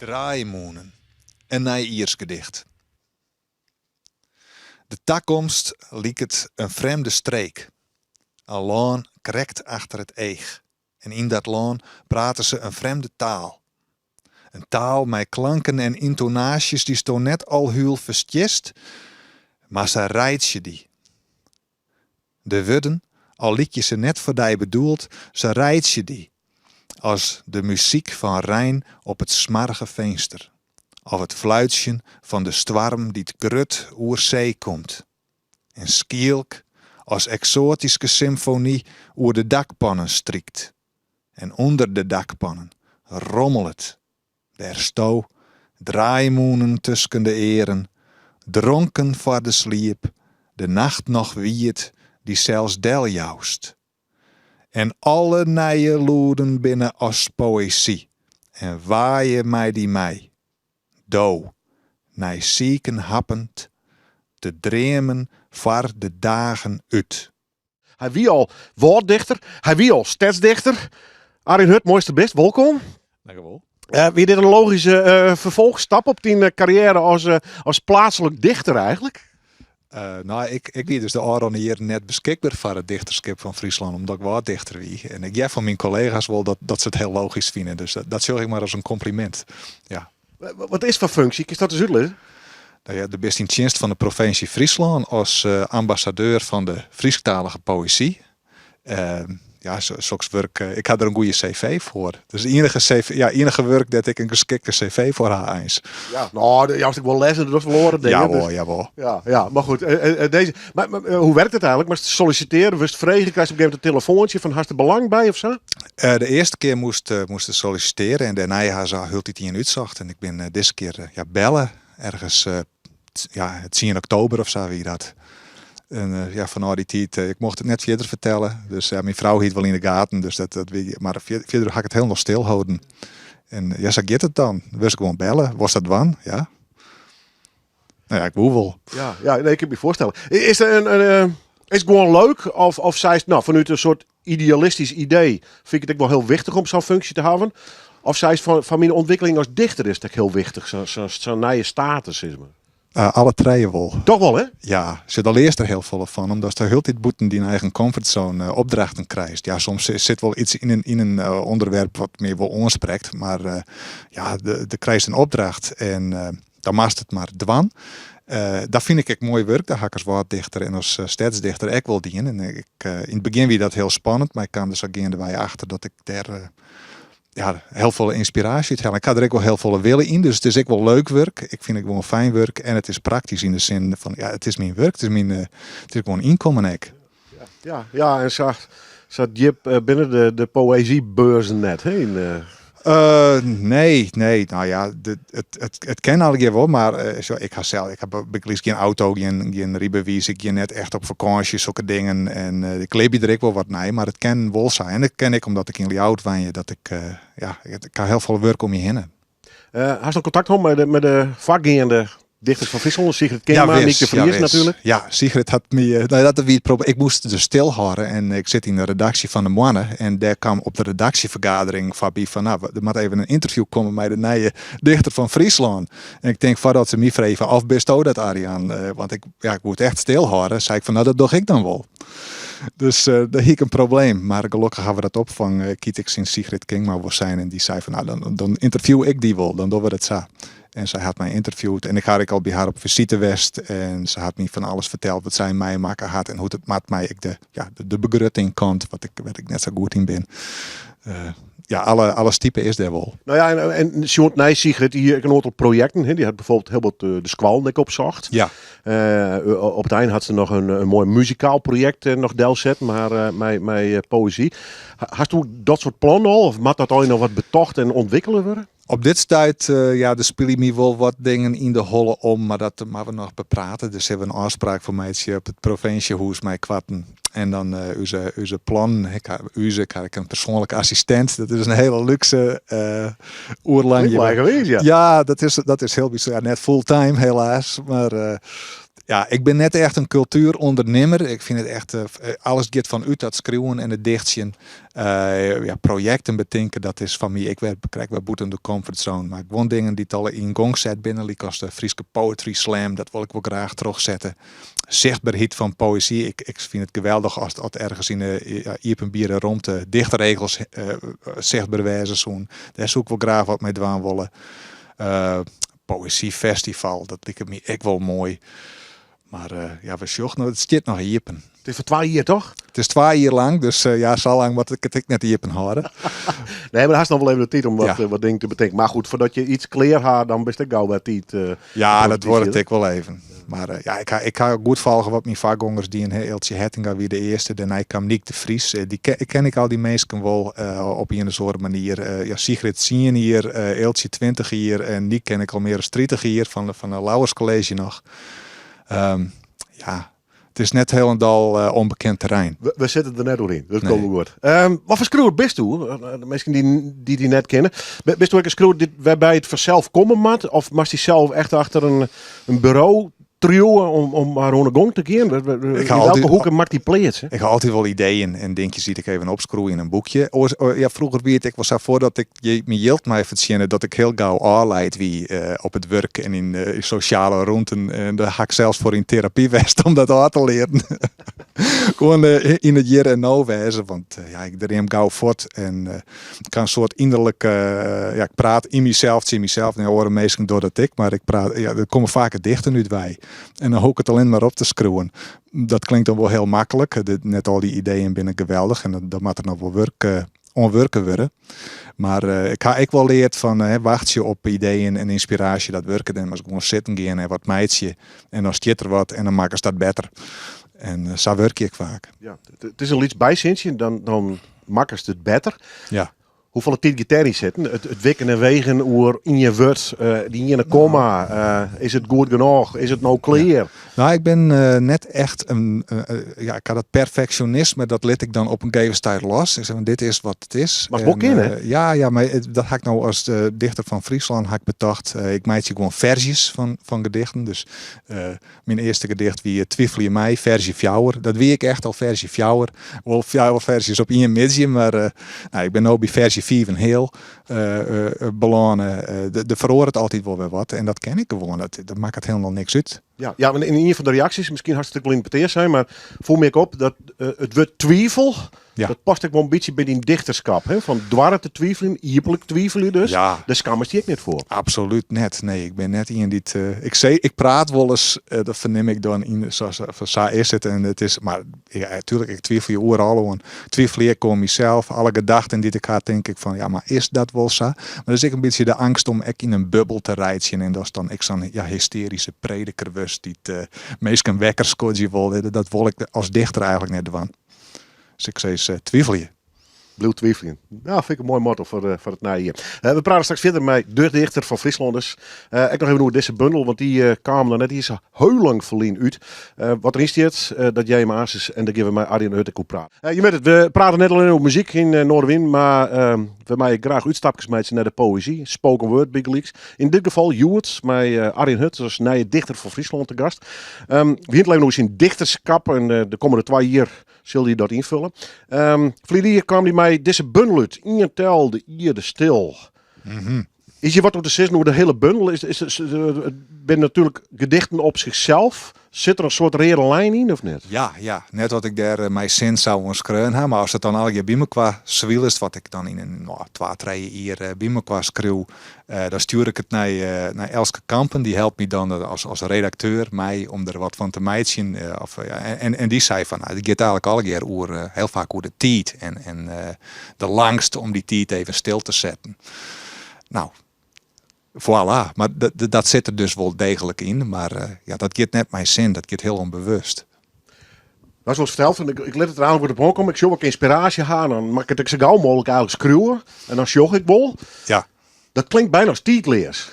Draaimoenen. Een Nij-Iers gedicht. De toekomst liek het een vreemde streek. Een laan krekt achter het eeg. En in dat laan praten ze een vreemde taal. Een taal met klanken en intonaties die sto net al heel verstjest, maar ze rijdt je die. De wudden, al liet je ze net voor die bedoeld, ze rijdt je die. Als de muziek van Rijn op het smarge venster. Of het fluitje van de storm die het grut oer zee komt. En skielk als exotische symfonie oer de dakpannen strikt. En onder de dakpannen rommelt. Der sto, draaimoenen tussen de eren, dronken voor de sliep, de nacht nog wiet die zelfs deljoust. En alle nije loeden binnen als poëzie, en waaien mij die mij. Do, nij zieken happend, te dremen voor de dagen uit. Hij wie al woorddichter, hij wie al stadsdichter. Arjen Hut, mooiste best, welkom. Dankjewel. Wie dit een logische vervolgstap op die carrière als plaatselijk dichter eigenlijk? Ik wie dus de Aron hier net beschikbaar voor het dichterschap van Friesland, omdat ik wat dichter wie. En ik jij van mijn collega's wel dat ze het heel logisch vinden. Dus dat zorg ik maar als een compliment. Ja. Wat is van functie? Is dat de uitleggen? Nou ja, de best in dienst van de provincie Friesland als ambassadeur van de Friesktalige poëzie. Ja, zulks werk. Ik had er een goede cv voor. Dus enige werk dat ik een geschikte cv voor haar eens. Ja, nou, juist ik wel lezen, dat verloren dingen. Jawel, dus. jawel. Ja, maar goed. Maar hoe werkt het eigenlijk? Maar solliciteren, wist vregen, krijg je op een gegeven moment een telefoontje van hartstikke belang bij of zo? De eerste keer moest solliciteren en daarna ze hield hij in uitzocht. En ik ben deze keer bellen ergens het 10 oktober of zo wie dat. En vanuit die tijd, ik mocht het net verder vertellen. Dus mijn vrouw hield wel in de gaten. Dus maar verder ga ik het heel nog stilhouden. En ja, zo gaat het dan. Was ik gewoon bellen. Was dat dan? Ja. Nou ja, ik woe wel. Ja, nee, ik kan me voorstellen. Is er is het gewoon leuk? Of zij is vanuit een soort idealistisch idee vind ik het ook wel heel wichtig om zo'n functie te hebben? Of zij is van mijn ontwikkeling als dichter is het ook heel wichtig. Zo'n nieuwe status is me. Alle treien wel. Toch wel, hè? Ja, ze leert er heel veel van. Omdat ze heel dit boeten die een eigen comfortzone opdrachten krijgt. Ja, soms zit wel iets in een onderwerp wat meer wel aanspreekt. Maar de krijgt een opdracht en dan maakt het maar dwan. Dat vind ik mooi werk. Daar ga ik als woorddichter en als stadsdichter ook wel dienen. En in het begin wie dat heel spannend. Maar ik kwam dus ook in de wij achter dat ik daar... heel veel inspiratie uit halen. Ik had er ook wel heel veel willen in. Dus het is ook wel leuk werk. Ik vind het gewoon fijn werk. En het is praktisch in de zin van, het is mijn werk. Het is gewoon inkomen ook. Ja, en zat Jip binnen de poëziebeurzen net heen? Nee. Nou ja, het ken al wel, maar ik heb geen auto, geen rijbewijs, ik ga net echt op vakantie, zulke dingen. En ik leef er ook wel wat nee, maar het kan wel zijn. En dat ken ik omdat ik in Ljout woon, dat ik heb heel veel werk om je heen. Had je nog contact gehad met de vakgaande dichters van Friesland? Sigrid Kema, Nick de Vries natuurlijk. Ja, Sigrid had me... dat wie het probleem. Ik moest dus stilhouden en ik zit in de redactie van de Mannen. En daar kwam op de redactievergadering van er moet even een interview komen met de nieuwe dichter van Friesland. En ik denk, voordat ze me even of besto dat Arjan. Want ik moet echt stilhouden. Zei ik dat doe ik dan wel. Dus daar heb ik een probleem. Maar gelukkig gaan we dat opvangen. Kiet ik sinds Sigrid Kingma was zijn. En die zei van, dan interview ik die wel. Dan doen we dat zo. En zij had mij interviewd. En ik had al bij haar op visite west. En ze had me van alles verteld wat zij mij maken had. En hoe het met mij de begrutting komt. Wat ik net zo goed in ben. Alles type is daar wel. Nou ja, en Sjoerd Nijs, Sigrid, hier een aantal projecten. Hè. Die had bijvoorbeeld heel wat de Squal opzocht. Ja. Op het eind had ze nog een mooi muzikaal project nog delzet, maar met poëzie. Had je dat soort plannen al? Of moet dat al nog wat betocht en ontwikkelen worden? Op dit tijd er spelen me wel wat dingen in de holle om, maar dat moeten we nog bepraten. Dus hebben we een afspraak voor mij op het provinciehuis mij kwatten. En dan onze plan. Ik heb een persoonlijke assistent. Dat is een hele luxe oerlang. Ja, ja, dat is heel bijzonder. Ja, net fulltime helaas, maar Ja, ik ben net echt een cultuurondernemer. Ik vind het echt, alles gaat van uit dat schreeuwen en het dichtjen. Projecten bedenken, dat is van mij. Ik krijg wel boeten de comfortzone. Maar gewoon dingen die het al in gong zet binnen, als de Friese Poetry Slam, dat wil ik wel graag terugzetten. Zichtbaarheid van poëzie. Ik vind het geweldig als het ergens in de Iepenbieren rond de dichterregels zichtbaar wijzen zoen. Daar zoek ik wel graag wat mee dwaan willen. Poëziefestival, dat lijkt me echt wel mooi. Maar we zochten, het zit nog Iepen. Het is voor 2 jaar, toch? Het is 2 jaar lang, dus zo lang wat ik het net Iepen houden. Nee, maar daar is nog wel even de tijd om wat dingen te bedenken. Maar goed, voordat je iets clear had, dan best ik gauw wat tijd. Dat wordt het ik wel even. Maar ik ga goed volgen wat mijn vakgongers die in Eeltje Hettinga wie de eerste. Daarna kwam Niek de Vries. Ken ik al die mensen wel op een soort manier. Sigrid Sien hier, Eeltje 20 hier en Niek ken ik al meer als 30 hier van de Lauwers College nog. Het is net helemaal onbekend terrein. We zitten er net doorheen, dat komen we goed. Wat voor screw best toe? De mensen die net kennen. Best u ook een screw waarbij het vanzelf komen moet? Of mag die zelf echt achter een bureau trio om maar gewoon een gong te keren? In welke hoeken maakt die plaats? Ik heb altijd wel ideeën en dingetjes die ik even opschroeien in een boekje. Vroeger weet ik wel zo voordat ik me hield mij verzinnen dat ik heel gauw aanleid wie op het werk en in sociale ruimten. En daar ga ik zelfs voor in therapie west om dat aan te leren. Gewoon in het hier en nou wijzen, want ik dream gauw voort en ik kan een soort innerlijke, ik praat in mezelf, zie mezelf, en horen meestal doordat ik, maar ik praat, er komen vaker dichter nu bij. En dan hoek ik het alleen maar op te schreeuwen. Dat klinkt dan wel heel makkelijk. Net al die ideeën binnen geweldig. En dan moet er nog wel onwerken worden. Maar ik wel leerd van wacht je op ideeën en inspiratie. Dat werken dan maar gewoon zitten gaan en wat meidje. En dan stiet er wat en dan maken ze dat beter. En zo werk ik vaak. Ja, het is al iets bijzinsje, dan maken ze het beter. Ja. Hoeveel tijd gaat daarin zitten? Het wikken en wegen oer in je woord, die in een komma. Is het goed genoeg? Is het nou clear? Ja. Nou, ik ben net echt ik had dat perfectionisme, dat liet ik dan op een gegeven tijd los. Ik zeg, dit is wat het is. Maar het in, hè? Ja, maar dat had ik nou als dichter van Friesland had ik bedacht. Ik maak je gewoon versies van gedichten. Dus mijn eerste gedicht wie Twijfel je mij, versie fjouwer. Dat wie ik echt al versie fjouwer. Wel fjouwer versies op één midje, maar ik ben nu bij versie 4 en heel belangen. De verhoor het altijd wel weer wat. En dat ken ik gewoon. Dat maakt het helemaal niks uit. Ja, in een van de reacties, misschien hartstikke wel interpreteerd zijn, maar voel me ik op dat het woord twijfel, dat past ook wel een beetje bij die dichterschap. Hè? Van dwarren te twijfelen, ieperlijk twijfelen dus. Ja. Daar schaam je ik niet voor. Absoluut net. Nee, ik ben net in dit. Ik praat wel eens, dat verneem ik dan in, zoals is het. En het is, maar natuurlijk, ik twijfel je overal aan. Twijfel ik om mezelf, alle gedachten die ik had, denk ik van, ja, maar is dat wel zo? Maar dan is ik een beetje de angst om ik in een bubbel te rijden. En dat is dan zo'n hysterische prediker die het meest wekker scoort wil. Dat wil ik als dichter eigenlijk net doen. Dus ik zei, twijfel je. Blue twijfelen. Nou, vind ik een mooi motto voor het najaar. We praten straks verder met de dichter van Frieslanders. Ik nog even over deze bundel, want die kwam dan net. Die is heel lang verlien uit. Wat er is dit, dat jij hem aanzet en dan geven we mij Arjen Huttekoe praten. Je weet het, we praten net alleen over muziek in Noorderwind, maar we mij graag uitstapjes met naar de poëzie. Spoken word, big leagues. In dit geval Juwet, met Arjen Hut, als nieuwe dichter van Friesland te gast. We hebben nog eens in dichterskap en de komende 2 jaar zul je dat invullen. Verleden jaar kwam die mij deze bundel uit. Ingetel de Ier de Stil. Mm-hmm. Is je wat op de 6 over de hele bundel? Ben natuurlijk gedichten op zichzelf. Zit er een soort rare lijn in of net? Ja. Net wat ik daar mijn zin zou schreeuwen. Maar als het dan al je bij me qua zwiel is, wat ik dan in een 2-3 jaar bij me qua schreeuw, dan stuur ik het naar Elske Kampen. Die helpt me dan als redacteur mij om er wat van te meidjen. En die zei van, het gaat eigenlijk al keer heel vaak over de tijd. En de langste om die tijd even stil te zetten. Nou, voilà, maar dat zit er dus wel degelijk in. Maar dat gaat net mijn zin, dat gaat heel onbewust. Nou, zoals verteld, ik let het eraan voor de bron komen. Ik zie ook inspiratie gaan. Dan maak ik het zo gauw mogelijk eigenlijk schreeuwen. En dan sjog ik wel. Ja. Dat klinkt bijna als tijdleers.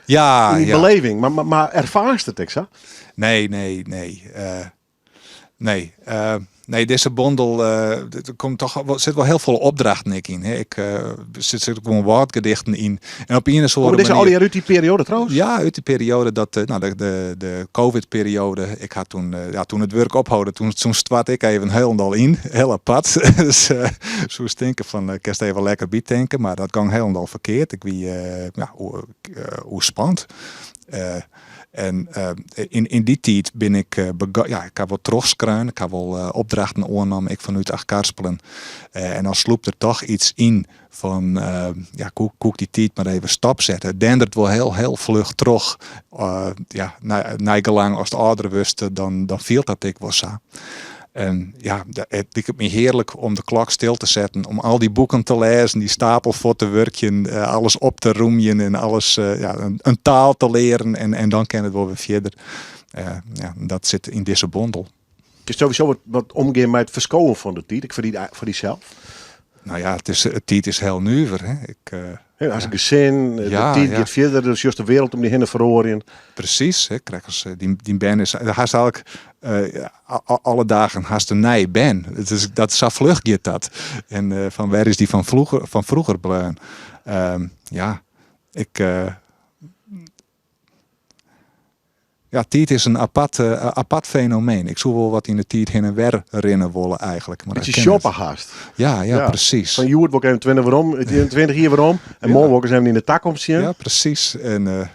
Ja, in die beleving. Maar ervaarst het, ik zo? Nee. Nee, deze bondel, er zit wel heel veel opdrachten in. Hè. Zit gewoon woordgedichten in. En op een soort Deze al die uit die periode trouwens? Ja, uit die periode dat de COVID-periode. Ik had toen het werk ophouden, toen stwart ik even helemaal in, heel apart. Dus zo denken van, kerst even lekker tanken, maar dat ging helemaal verkeerd. Ik wie, hoe spannend. En in die tijd ben ik ik heb wel terugskruin, ik heb wel opdrachten oornomen, ik vanuit Achterkarspelen. En dan sloep er toch iets in van, koek die tijd maar even stap zetten. Het dendert wel heel vlug terug. Nijgelang als de ouderen wisten, dan viel dat ik wel zo. En ja, het lijkt me heerlijk om de klok stil te zetten, om al die boeken te lezen, die stapel voor te werken, alles op te roemen en alles, een taal te leren en dan kan het wel weer verder. Dat zit in deze bondel. Het is sowieso wat omgaan met het verscholen van de tijd, voor die zelf. Nou ja, het tijd is heel nuver. Hè. Als een gezin, de tijd gaat verder, dus juist de wereld om die heen verhoren. Precies, hè, die ben is. Haast eigenlijk alle dagen haast een nieuwe ben. Dat is zo vlug gaat dat. En van waar is die van vroeger bleven? Tijd is een apart fenomeen. Ik zou wel wat in de tijd heen en weer rennen willen eigenlijk. Maar beetje shoppen haast. Ja, precies. Van Joert wordt even 20 waarom, 20 hier waarom. En morgen wordt ze in de takkomst zien. Ja, precies. En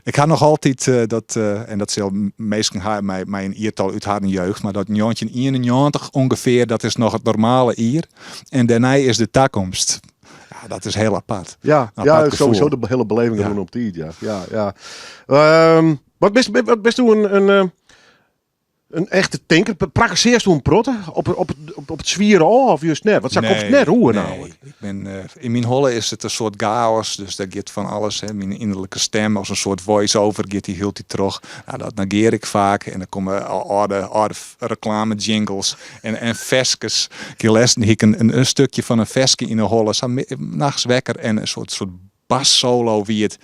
ik had nog altijd dat, en dat zal meestal mij een iertal uit haar jeugd, maar dat 1991 ongeveer, dat is nog het normale ier. En daarna is de takkomst. Ja, dat is heel apart. Ja, sowieso de hele beleving gewoon op die. Ja. Wat best u een echte tinker? Praktiseerst toen protten op het zwieren of juist net? Wat zou ik net hoe namelijk? Ik ben, in mijn holle is het een soort chaos, dus daar gaat van alles. Hè. Mijn innerlijke stem als een soort voice-over gaat die hield die terug. Nou, dat negeer ik vaak en dan komen oude reclame jingles en veskes. Ik een stukje van een veske in de holle, nachts wekker en een soort bas solo wie het.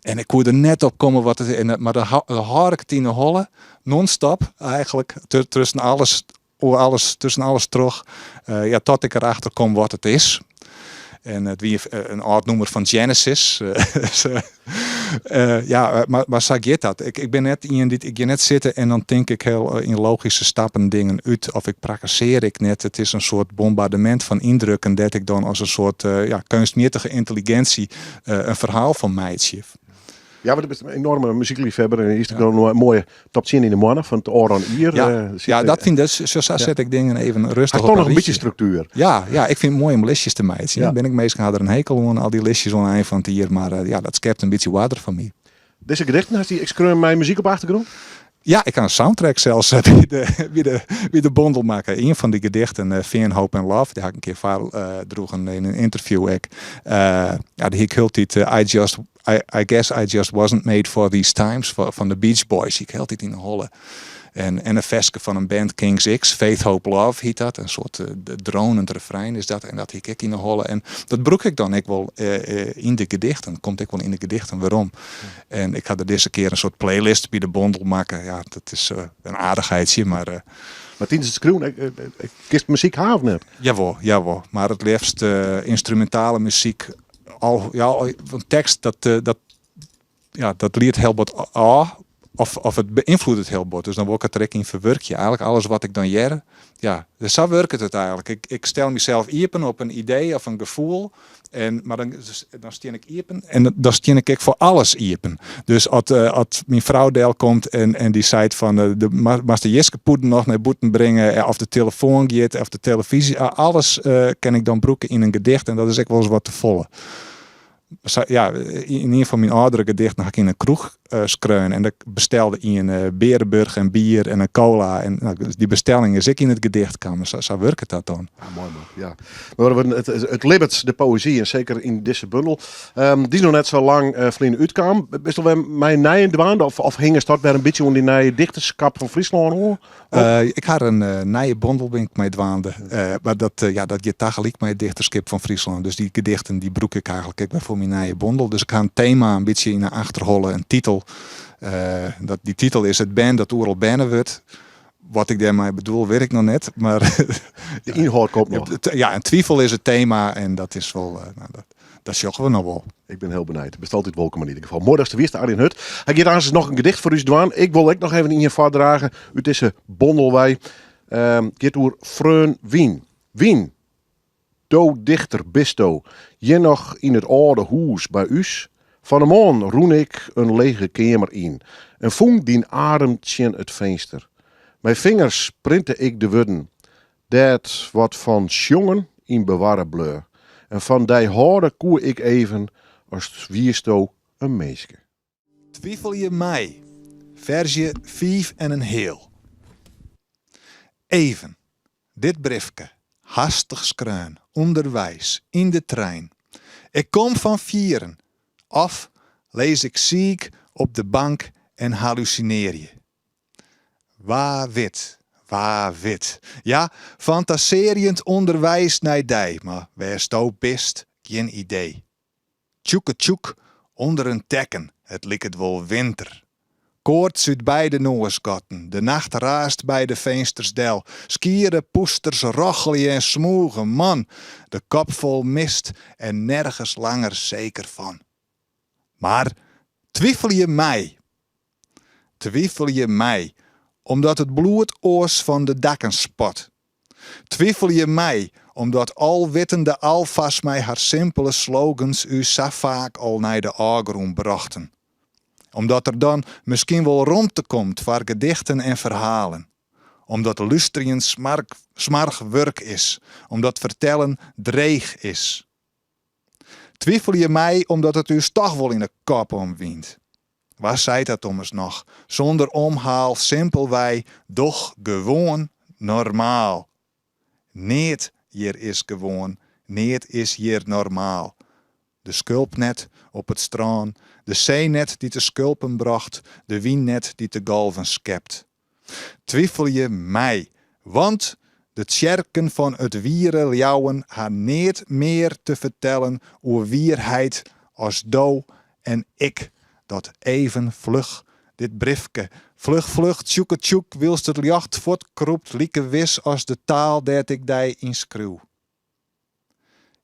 En ik kon er net op komen wat het is. Maar dan hoor ik het in de holle, non-stop eigenlijk, tussen alles terug. Tot ik erachter kom wat het is. En het wie een oud nummer van Genesis. Maar zo gaat dat. Ik ben net iemand ik ga net zitten en dan denk ik heel in logische stappen dingen uit. Of ik praktiseer ik net. Het is een soort bombardement van indrukken dat ik dan als een soort kunstmatige intelligentie een verhaal van mij schrijf. Ja, maar dat is een enorme muziekliefhebber. En hier is nog een mooie top 10 in de morgen van het Oran hier. Dat vind ik. Zo zet ik dingen even rustig op. Hij toch nog een beetje structuur. Ja, ik vind het mooi om listjes te maken. Ja. Ben ik meestal had er een hekel aan al die listjes aan het eind van het hier. Maar dat schept een beetje water van mij. Deze gedichten, had die extreem mijn muziek op achtergrond? Ja, ik kan een soundtrack zelfs wie de bondel maken. Een van die gedichten, Fear, Hope and Love, die had ik een keer droegen in een interview. Die ik hield dit, I guess I just wasn't made for these times, van de Beach Boys. Ik hield dit in de holle. En een veske van een band, Kings X, Faith, Hope, Love heet dat. Een soort dronend refrein is dat. En dat hiek ik in de holle. En dat broek ik dan ik wel in de gedichten. Komt ik wel in de gedichten. Waarom? Ja. En ik had er deze keer een soort playlist bij de bondel maken. Ja, dat is een aardigheidje, maar... Maar tijdens het schreeuwen, kist muziek haven net? Jawel. Maar het liefst instrumentale muziek. Een tekst dat leert heel wat of het beïnvloedt het heel bot. Dus dan word ik het in verwerkje. Eigenlijk alles wat ik dan jaren. Ja, dus zo werkt het eigenlijk. Ik stel mezelf iepen op een idee of een gevoel. Maar dan steen ik iepen. En dan steen ik voor alles iepen. Dus als mijn vrouw deel komt en die zei van de Jeske poeden nog naar boeten brengen. Of de telefoon gaat, of de televisie. Alles kan ik dan broeken in een gedicht. En dat is ook wel eens wat te volle. Ja, in een van mijn oudere gedichten had ik in een kroeg skreun en ik bestelde in Berenburg en bier en een cola en die bestelling is ik in het gedicht kwam. Zo werkt dat dan. Ja, mooi man. Ja. Maar het libbert de poëzie en zeker in deze bundel. Die is nog net zo lang vliegen uitkwam. Best wel mijn nijen dwaande of hing het start bij een beetje om die nije dichterskap van Friesland hoor? Ik had een nije bondel ben ik mee dwaande. Maar dat je tegelijk met dichterskap van Friesland. Dus die gedichten die broek ik eigenlijk bij voor mijn nije bondel. Dus ik ga een thema een beetje in de achterhollen, een titel. Die titel is het band dat oeral bannen wordt. wat ik daarmee bedoel, weet ik nog net. Maar De inhoud komt nog. ja, en twijfel is het thema en dat is wel, dat zoeken we nog wel. Ik ben heel benieuwd. Bestelt dit wolken maar in ieder geval. Mooi dat is de wist, Arjen Hut. Hij gaat aan nog een gedicht voor u doen. Ik wil ook nog even in je voordragen. U is een bondelwij. Gaat oer Freun Wien. Wien. Do dichter bisto. Je nog in het oude huis bij us. Van de morgen roen ik een lege kamer in. En voel die adem tjen het venster. Mijn vingers printte ik de wudden. Dat wat van sjongen in bewaren bleur. En van die hoorde koe ik even als wiersto een meeske. Twijfel je mij? Versje 5 en een heel. Even. Dit briefke. Hastig skreun. Onderwijs. In de trein. Ik kom van vieren. Of lees ik ziek op de bank en hallucineer je. Waar wit. Ja, fantaserend onderwijs naar dij, maar waar sto bist, geen idee. Tjoeke onder een tekken, het likt het wel winter. Koorts uit beide noorskotten, de nacht raast bij de venstersdel. Skieren, poesters, rochelien en smoegen, man, de kop vol mist en nergens langer zeker van. Maar twijfel je mij? Twijfel je mij, omdat het bloed oors van de dakken spot? Twijfel je mij, omdat alwittende alvast mij haar simpele slogans u zo vaak al naar de agrond brachten? Omdat er dan misschien wel ruimte komt voor gedichten en verhalen. Omdat luisteren smarg werk is. Omdat vertellen dreig is. Twijfel je mij omdat het u toch wel in de kop omwint? Waar zei dat ommers nog? Zonder omhaal, simpel wij, doch gewoon normaal. Neet hier is gewoon, neet is hier normaal. De skulpnet op het strand, de zeenet die te skulpen bracht, de wiennet die te golven schept. Twijfel je mij, want de tjerken van het wieren ljouwen haar niet meer te vertellen oer wierheid als do en ik, dat even vlug dit briefke, vlug, tjoeke, wilst het jacht voortkroept, lieke wis als de taal dat ik dij inskruw.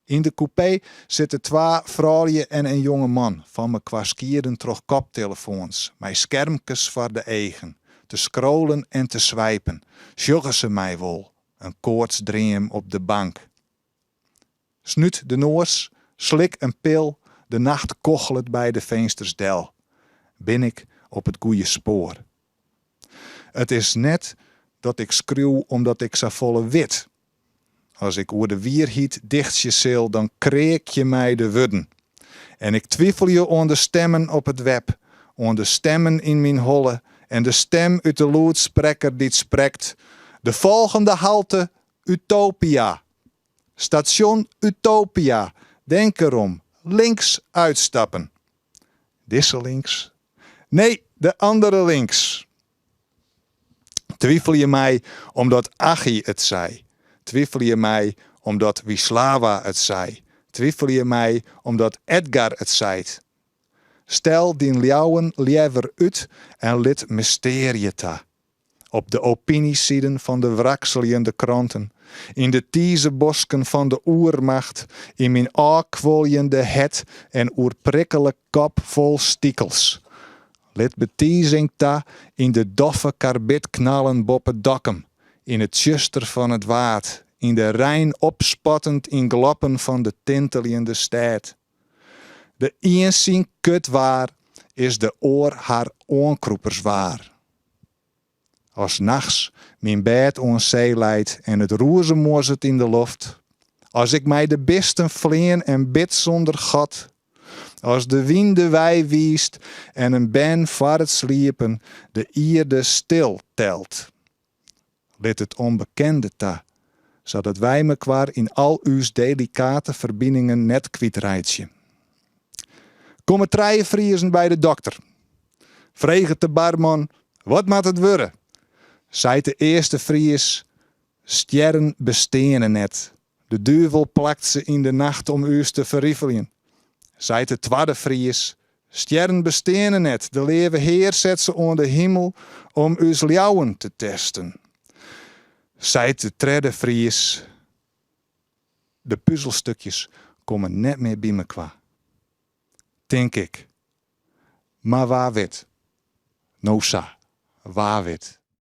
In de coupé zitten 2 vrouwen en een jonge man van me kwaskieren troch koptelefoons, mij schermkes voor de eigen, te scrollen en te swipen. Sjoggen ze mij wel, een koortsdream op de bank. Snuut de noors, slik een pil, de nacht kochelt bij de venstersdel. Ben ik op het goede spoor. Het is net dat ik schreeuw omdat ik zo volle wit. Als ik oer de wierhiet dichtje zil, dan kreeg je mij de wudden. En ik twijfel je aan de stemmen op het web, aan de stemmen in mijn holle en de stem uit de luidspreker die sprekt. De volgende halte, Utopia. Station Utopia. Denk erom, links uitstappen. Disse links? Nee, de andere links. Twijfel je mij omdat Achie het zei? Twijfel je mij omdat Wisława het zei? Twijfel je mij omdat Edgar het zei? Stel die ljouwen liever uit en lid mysterie ta. Op de opiniesiden van de wrakseljende kranten, in de tiezebosken van de oermacht, in mijn aankwoljende het en oerprikkele kop vol stiekels. Lid betiezing ta in de doffe karbitknallen boppen dokkem, in het tjuster van het waad, in de Rijn opspattend in gloppen van de tinteljende stad. De iensien kut waar, is de oor haar oonkroepers waar. Als nachts mijn bed ons zee leidt en het roezemoos het in de loft, als ik mij de bisten vleen en bid zonder gat, als de wind de wei wiest en een ben voor het sliepen de ierde stil telt. Lid het onbekende ta, zodat wij mekwaar in al uw delicate verbindingen net kwijtrijtje. Komen 3 vriezen bij de dokter. Vreeg het de barman, wat moet het worden? Zei de eerste vries, sterren bestenen net. De duivel plakt ze in de nacht om u te verriefelen. Zei de tweede vries, sterren bestenen net. De leve Heer zet ze onder de hemel om uw ljouwen te testen. Zijt de tredde Fries. De puzzelstukjes komen net meer bij me kwa. Denk ik. Maar waar wit? No sa. Waar wit?